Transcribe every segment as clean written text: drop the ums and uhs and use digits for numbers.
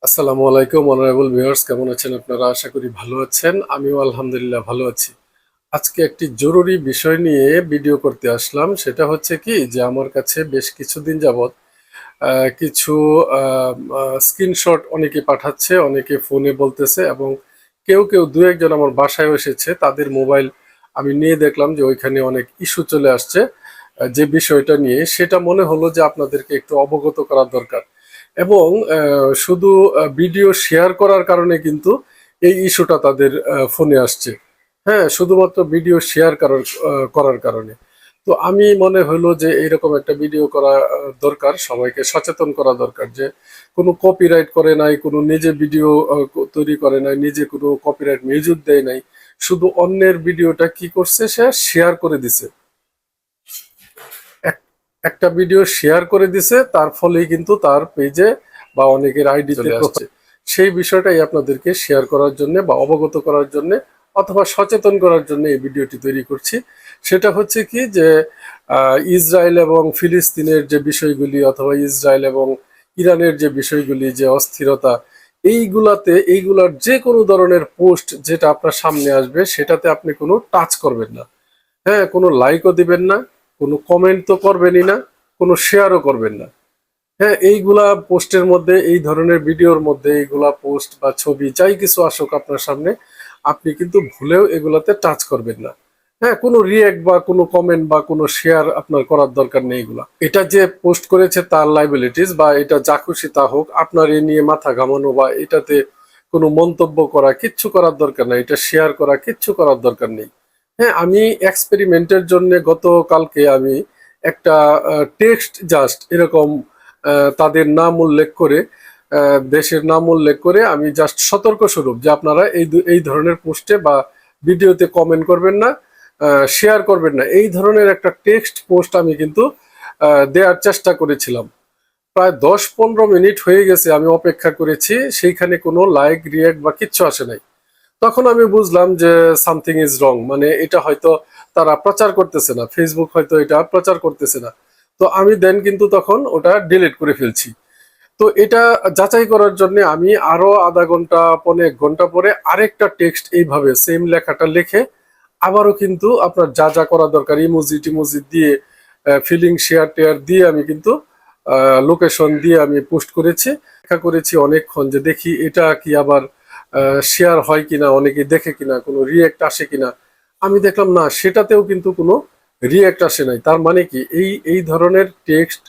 আসসালামু আলাইকুম honourable viewers, কেমন আছেন আপনারা? আশা করি ভালো আছেন। আমিও আলহামদুলিল্লাহ ভালো আছি। আজকে একটি জরুরি বিষয় নিয়ে ভিডিও করতে আসলাম। সেটা হচ্ছে কি যে আমার কাছে বেশ কিছুদিন যাবৎ কিছু স্ক্রিনশট অনেকে পাঠাচ্ছে, অনেকে ফোনে বলতেছে এবং কেউ কেউ দু একজন আমার বাসায় এসেছে। তাদের মোবাইল আমি নিয়ে দেখলাম যে ওইখানে অনেক ইস্যু চলে আসছে। যে বিষয়টা নিয়ে সেটা মনে হলো যে আপনাদেরকে একটু অবগত করা দরকার। এবং শুধু ভিডিও শেয়ার করার কারণে কিন্তু এই ইস্যুটা তাদের ফোনে আসছে। হ্যাঁ, শুধুমাত্র ভিডিও শেয়ার করার কারণে। তো আমি মনে হলো যে এরকম একটা ভিডিও করা দরকার, সবাইকে সচেতন করা দরকার যে কোনো কপিরাইট করে নাই, কোনো নিজে ভিডিও তৈরি করে নাই, নিজে কোনো কপিরাইট মিউজিক দেয় নাই, শুধু অন্যের ভিডিওটা কি করছে সে শেয়ার করে দিছে। এক- একটা ভিডিও শেয়ার করে দিছে, তার ফলেই কিন্তু তার পেজে বা অনেকের আইডি চলে আসছে। সেই বিষয়টাই আপনাদেরকে শেয়ার করার জন্য বা অবগত করার জন্য অথবা সচেতন করার জন্য এই ভিডিওটি তৈরি করছি। সেটা হচ্ছে কি যে ইসরায়েল এবং ফিলিস্তিনের যে বিষয়গুলি অথবা ইসরায়েল এবং ইরানের যে বিষয়গুলি, যে অস্থিরতা, এইগুলার যে কোনো ধরনের পোস্ট যেটা আপনার সামনে আসবে সেটাতে আপনি কোনো টাচ করবেন না। হ্যাঁ, কোনো লাইকও দিবেন না, কোনো কমেন্ট তো করবেনই না, কোনো শেয়ারও করবেন না। হ্যাঁ, এইগুলা পোস্টের মধ্যে, এই ধরনের ভিডিওর মধ্যে এইগুলা পোস্ট বা ছবি যাই কিছু আসুক আপনার সামনে, আপনি কিন্তু ভুলেও এগুলাতে টাচ করবেন না। হ্যাঁ, কোনো রিয়েক্ট বা কোনো কমেন্ট বা কোনো শেয়ার আপনার করার দরকার নেই। এগুলা, এটা যে পোস্ট করেছে তার লাইবিলিটিস, বা এটা যা খুশি তা হোক, আপনার এ নিয়ে মাথা ঘামানো বা এটাতে কোনো মন্তব্য করা কিচ্ছু করার দরকার নাই, এটা শেয়ার করা কিচ্ছু করার দরকার নেই। হ্যাঁ, আমি এক্সপেরিমেন্টের জন্য গতকালকে আমি একটা টেক্সট জাস্ট এরকম তাদের নাম উল্লেখ করে, দেশের নাম উল্লেখ করে আমি জাস্ট সতর্ক স্বরূপ যে আপনারা এই ধরনের পোস্টে বা ভিডিওতে কমেন্ট করবেন না, শেয়ার করবেন না, এই ধরনের একটা টেক্সট পোস্ট আমি কিন্তু দেওয়ার চেষ্টা করেছিলাম। প্রায় 10-15 মিনিট হয়ে গেছে আমি অপেক্ষা করেছি, সেইখানে কোনো লাইক রিয়াক্ট বা কিচ্ছু আসে নাই। তখন আমি বুঝলাম যে সামথিং ইজ রং, মানে এটা হয়তো তারা প্রচার করতেছে না, ফেসবুক হয়তো এটা প্রচার করতেছে না। তো আমি দেন কিন্তু তখন ওটা ডিলিট করে ফেলছি। তো এটা যাচাই করার জন্য আমি আরো আধা ঘন্টা 1.5 ঘন্টা পরে আরেকটা টেক্সট এইভাবে সেম লেখাটা লিখে আবারও কিন্তু আপনার যা যা করা দরকার ইমোজি টিমোজি দিয়ে, ফিলিং শেয়ার টেয়ার দিয়ে আমি কিন্তু লোকেশন দিয়ে আমি পোস্ট করেছি। দেখা করেছি অনেকক্ষণ যে দেখি এটা কি আবার শেয়ার হয় কিনা, অনেকে দেখে কিনা, কোনো রিয়েক্ট আসে কিনা। আমি দেখলাম না, সেটাতেও কিন্তু কোনো রিয়েক্ট আসে নাই। তার মানে কি, এই এই ধরনের টেক্সট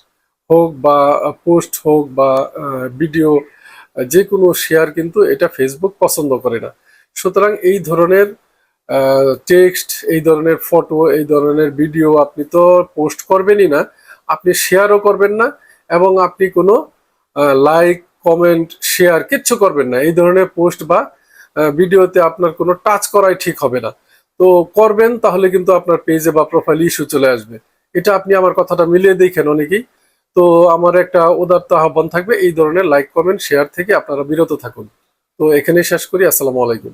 হোক বা পোস্ট হোক বা ভিডিও, যে কোনো শেয়ার কিন্তু এটা ফেসবুক পছন্দ করে না। সুতরাং এই ধরনের টেক্সট, এই ধরনের ফটো, এই ধরনের ভিডিও আপনি তো পোস্ট করবেনই না, আপনি শেয়ারও করবেন না, এবং আপনি কোনো লাইক কমেন্ট শেয়ার কিচ্ছু করবেন না। এই ধরনের পোস্ট বা ভিডিওতে আপনার কোনো টাচ করাই ঠিক হবে না। তো করবেন তাহলে কিন্তু আপনার পেজে বা প্রোফাইল ইস্যু চলে আসবে। এটা আপনি আমার কথাটা মিলিয়ে দেখেন অনেকেই। তো আমার একটা উদাত্ত আহ্বান থাকবে, এই ধরনের লাইক কমেন্ট শেয়ার থেকে আপনারা বিরত থাকুন। তো এখানেই শেষ করি। আসসালামু আলাইকুম।